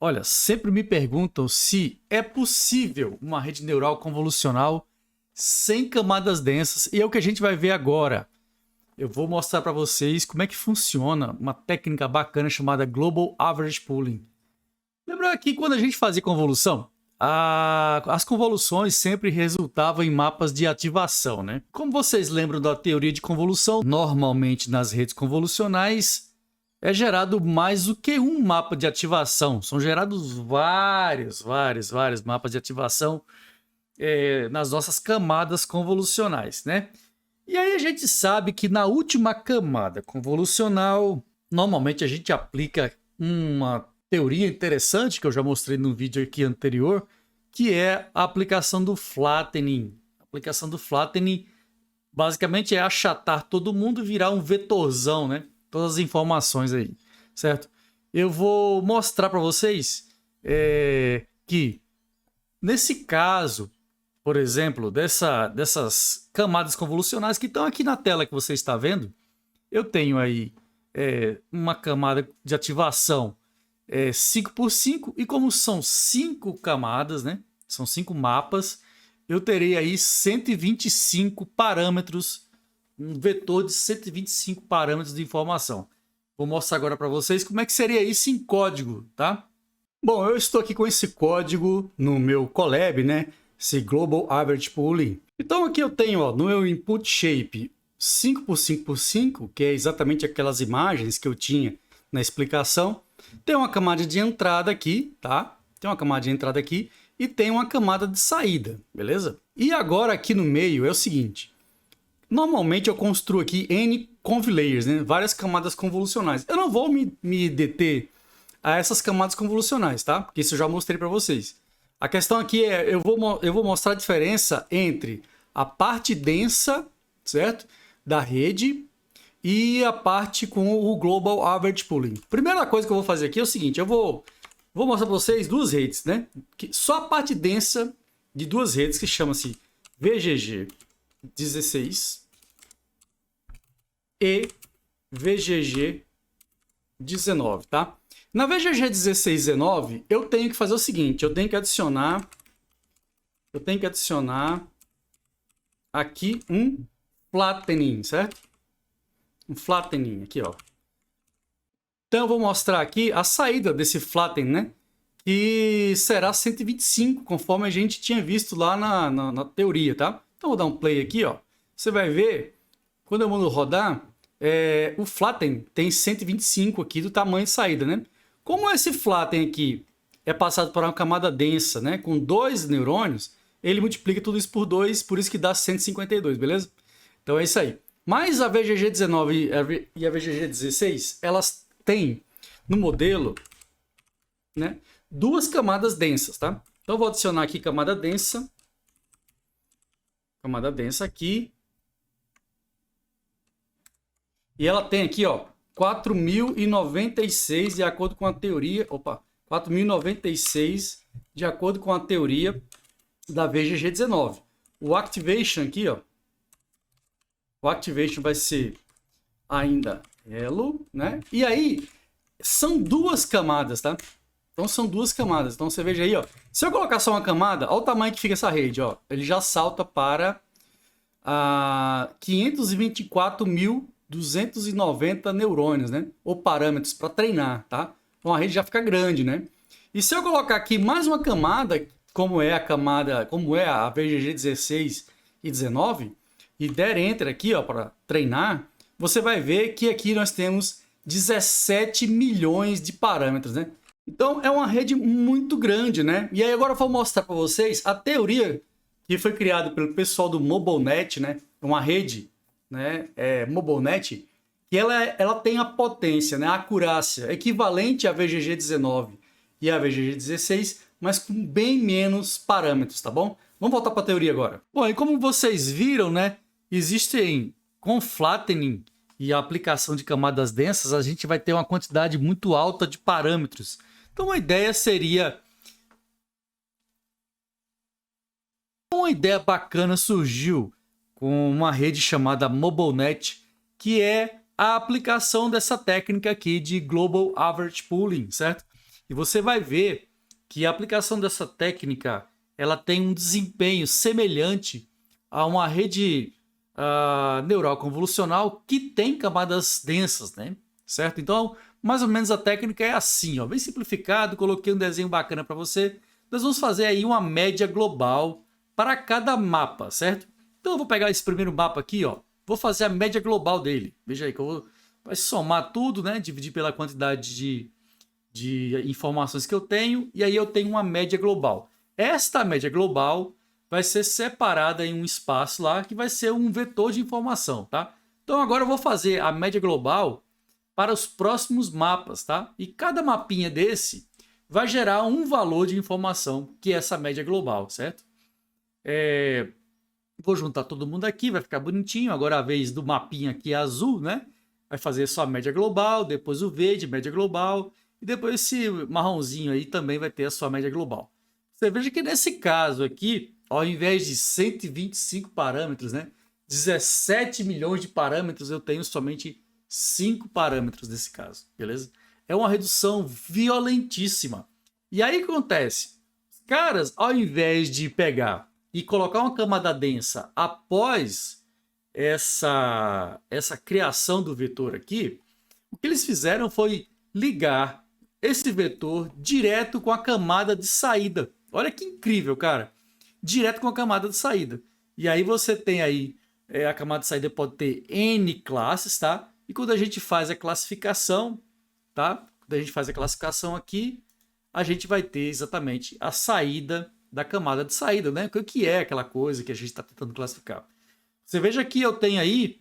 Olha, sempre me perguntam se é possível uma rede neural convolucional sem camadas densas, e é o que a gente vai ver agora. Eu vou mostrar para vocês como é que funciona uma técnica bacana chamada Global Average Pooling. Lembra que quando a gente fazia convolução, as convoluções sempre resultavam em mapas de ativação, né? Como vocês lembram da teoria de convolução, normalmente nas redes convolucionais é gerado mais do que um mapa de ativação. São gerados vários mapas de ativação nas nossas camadas convolucionais, né? E aí a gente sabe que na última camada convolucional, normalmente a gente aplica uma teoria interessante que eu já mostrei no vídeo aqui anterior, que é a aplicação do flattening. A aplicação do flattening basicamente é achatar todo mundo e virar um vetorzão, né? Todas as informações aí, certo? Eu vou mostrar para vocês que nesse caso, por exemplo, dessas camadas convolucionais que estão aqui na tela que você está vendo, eu tenho aí uma camada de ativação 5x5, e como são 5 camadas, né? São 5 mapas, eu terei aí 125 parâmetros, um vetor de 125 parâmetros de informação. Vou mostrar agora para vocês como é que seria isso em código, tá? Bom, eu estou aqui com esse código no meu Colab, né? Esse Global Average Pooling. Então aqui eu tenho, ó, no meu input shape 5x5x5, que é exatamente aquelas imagens que eu tinha na explicação. Tem uma camada de entrada aqui, tá? Tem uma camada de entrada aqui e tem uma camada de saída, beleza? E agora aqui no meio é o seguinte. Normalmente eu construo aqui N conv-layers, né? Várias camadas convolucionais. Eu não vou me deter a essas camadas convolucionais, tá? Porque isso eu já mostrei para vocês. A questão aqui é, eu vou mostrar a diferença entre a parte densa, certo? Da rede e a parte com o Global Average Pooling. Primeira coisa que eu vou fazer aqui é o seguinte, eu vou mostrar para vocês duas redes, né? Só a parte densa de duas redes que chama-se VGG 16 e VGG 19, tá? Na VGG 16 e 19, eu tenho que fazer o seguinte, eu tenho que adicionar aqui um flattening, certo? Um flattening aqui, ó. Então eu vou mostrar aqui a saída desse flatten, né? Que será 125, conforme a gente tinha visto lá na teoria, tá? Então eu vou dar um play aqui, ó. Você vai ver, quando eu mando rodar, o flatten tem 125 aqui do tamanho de saída, né? Como esse flatten aqui é passado por uma camada densa, né? Com 2 neurônios, ele multiplica tudo isso por 2, por isso que dá 152, beleza? Então é isso aí. Mas a VGG 19 e a VGG 16, elas têm no modelo, né, duas camadas densas, tá? Então eu vou adicionar aqui camada densa aqui. E ela tem aqui, ó, 4096 de acordo com a teoria, 4096 de acordo com a teoria da VGG 19. O activation aqui, ó, o activation vai ser ainda hello, né? E aí, são duas camadas, tá? Então, são duas camadas. Então, você veja aí, ó. Se eu colocar só uma camada, olha o tamanho que fica essa rede, ó. Ele já salta para 524.290 neurônios, né? Ou parâmetros para treinar, tá? Então, a rede já fica grande, né? E se eu colocar aqui mais uma camada, como é a VGG 16 e 19, e der Enter aqui, ó, para treinar, você vai ver que aqui nós temos 17 milhões de parâmetros, né? Então, é uma rede muito grande, né? E aí agora eu vou mostrar para vocês a teoria que foi criada pelo pessoal do MobileNet, né? Uma rede, né? MobileNet, que ela tem a potência, né? A acurácia equivalente à VGG 19 e à VGG 16, mas com bem menos parâmetros, tá bom? Vamos voltar para a teoria agora. Bom, e como vocês viram, né? Existem, com flattening e a aplicação de camadas densas, a gente vai ter uma quantidade muito alta de parâmetros. Então, a ideia seria... Uma ideia bacana surgiu com uma rede chamada MobileNet, que é a aplicação dessa técnica aqui de Global Average Pooling, certo? E você vai ver que a aplicação dessa técnica ela tem um desempenho semelhante a uma rede neural convolucional que tem camadas densas, né? Certo? Então, mais ou menos a técnica é assim, ó, bem simplificado, coloquei um desenho bacana para você. Nós vamos fazer aí uma média global para cada mapa, certo? Então eu vou pegar esse primeiro mapa aqui, ó, vou fazer a média global dele. Veja aí que vai somar tudo, né? Dividir pela quantidade de informações que eu tenho, e aí eu tenho uma média global. Esta média global vai ser separada em um espaço lá, que vai ser um vetor de informação, tá? Então agora eu vou fazer a média global para os próximos mapas, tá? E cada mapinha desse vai gerar um valor de informação, que é essa média global, certo? Vou juntar todo mundo aqui, vai ficar bonitinho. Agora a vez do mapinha aqui azul, né? Vai fazer só a média global, depois o verde, média global, e depois esse marronzinho aí também vai ter a sua média global. Você veja que nesse caso aqui, ao invés de 125 parâmetros, né? 17 milhões de parâmetros, eu tenho somente 5 parâmetros nesse caso, beleza? É uma redução violentíssima. E aí o que acontece? Os caras, ao invés de pegar e colocar uma camada densa após essa criação do vetor aqui, o que eles fizeram foi ligar esse vetor direto com a camada de saída. Olha que incrível, cara. Direto com a camada de saída. E aí você tem aí, a camada de saída pode ter N classes, tá? E quando a gente faz a classificação, tá? Quando a gente faz a classificação aqui, a gente vai ter exatamente a saída da camada de saída, né? O que é aquela coisa que a gente está tentando classificar. Você veja que eu tenho aí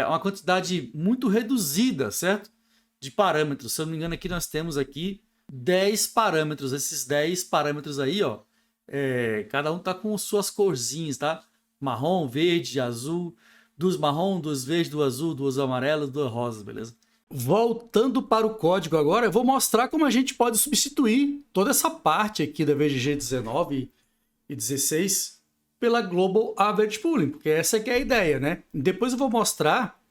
uma quantidade muito reduzida, certo? De parâmetros. Se eu não me engano, aqui nós temos aqui 10 parâmetros. Esses 10 parâmetros aí, ó, cada um tá com suas corzinhas, tá? Marrom, verde, azul, duas marrom, duas verde, duas azul, duas amarelas, duas rosas, beleza? Voltando para o código agora, eu vou mostrar como a gente pode substituir toda essa parte aqui da VGG 19 e 16 pela Global Average Pooling, porque essa aqui é a ideia, né? Depois eu vou mostrar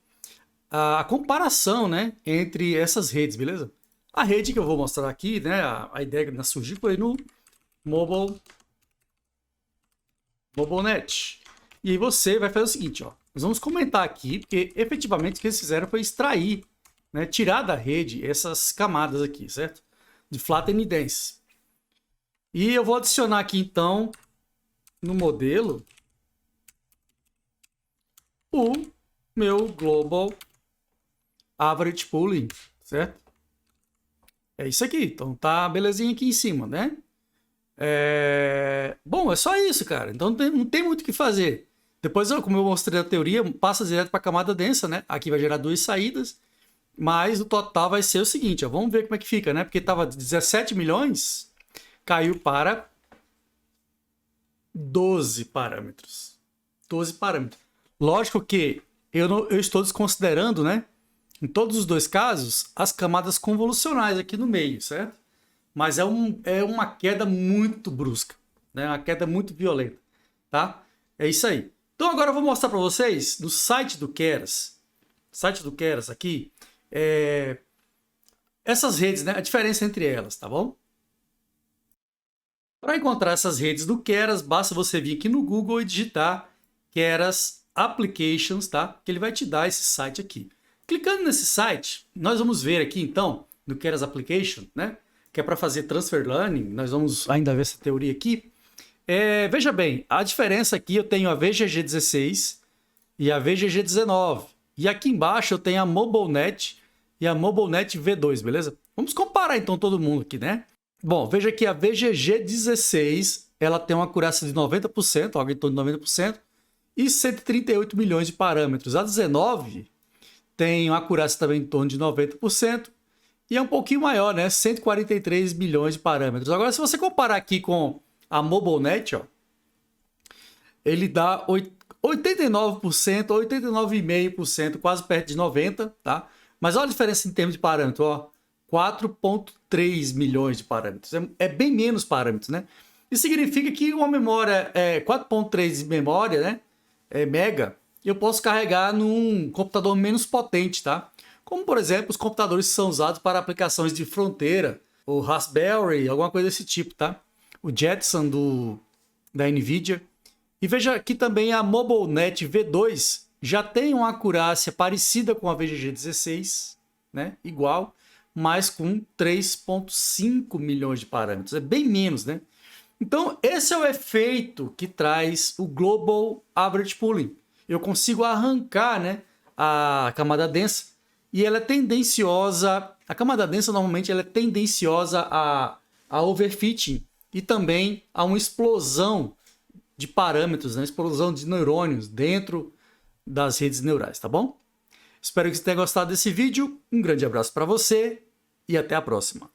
a comparação, né, entre essas redes, beleza? A rede que eu vou mostrar aqui, né, a ideia que surgiu foi no MobileNet. E aí você vai fazer o seguinte, ó, nós vamos comentar aqui, porque efetivamente o que eles fizeram foi extrair, né, tirar da rede essas camadas aqui, certo? De Flatten e Dense. E eu vou adicionar aqui então no modelo o meu Global Average Pooling, certo? É isso aqui, então tá belezinha aqui em cima, né? Bom, é só isso, cara. Então não tem muito o que fazer. Depois, como eu mostrei a teoria, passa direto para a camada densa, né? Aqui vai gerar duas saídas, mas o total vai ser o seguinte, ó, vamos ver como é que fica, né? Porque estava 17 milhões, caiu para 12 parâmetros. 12 parâmetros. Lógico que eu estou desconsiderando, né? Em todos os dois casos, as camadas convolucionais aqui no meio, certo? Mas é uma queda muito brusca, né? Uma queda muito violenta, tá? É isso aí. Então agora eu vou mostrar para vocês no site do Keras, aqui, essas redes, né? A diferença entre elas, tá bom? Para encontrar essas redes do Keras, basta você vir aqui no Google e digitar Keras Applications, tá? Que ele vai te dar esse site aqui. Clicando nesse site, nós vamos ver aqui então, no Keras Application, né? Que é para fazer Transfer Learning, nós vamos ainda ver essa teoria aqui. Veja bem, a diferença aqui eu tenho a VGG 16 e a VGG 19. E aqui embaixo eu tenho a MobileNet e a MobileNet V2, beleza? Vamos comparar então todo mundo aqui, né? Bom, veja que a VGG 16, ela tem uma acurácia de 90%, algo em torno de 90%, e 138 milhões de parâmetros. A 19 tem uma acurácia também em torno de 90%, e é um pouquinho maior, né? 143 milhões de parâmetros. Agora, se você comparar aqui com a MobileNet, ó, ele dá 89%, 89,5%, quase perto de 90%, tá? Mas olha a diferença em termos de parâmetro, ó. 4,3 milhões de parâmetros. É bem menos parâmetros, né? Isso significa que uma memória 4,3 de memória, né? Mega, eu posso carregar num computador menos potente, tá? Como, por exemplo, os computadores que são usados para aplicações de fronteira, o Raspberry, alguma coisa desse tipo, tá? O Jetson da NVIDIA. E veja que também a MobileNet V2 já tem uma acurácia parecida com a VGG16, né? Igual, mas com 3,5 milhões de parâmetros. É bem menos, né? Então, esse é o efeito que traz o Global Average Pooling. Eu consigo arrancar, né, a camada densa e ela é tendenciosa... A camada densa, normalmente, ela é tendenciosa a overfitting e também a uma explosão de parâmetros, né? Explosão de neurônios dentro das redes neurais, tá bom? Espero que você tenha gostado desse vídeo. Um grande abraço para você e até a próxima.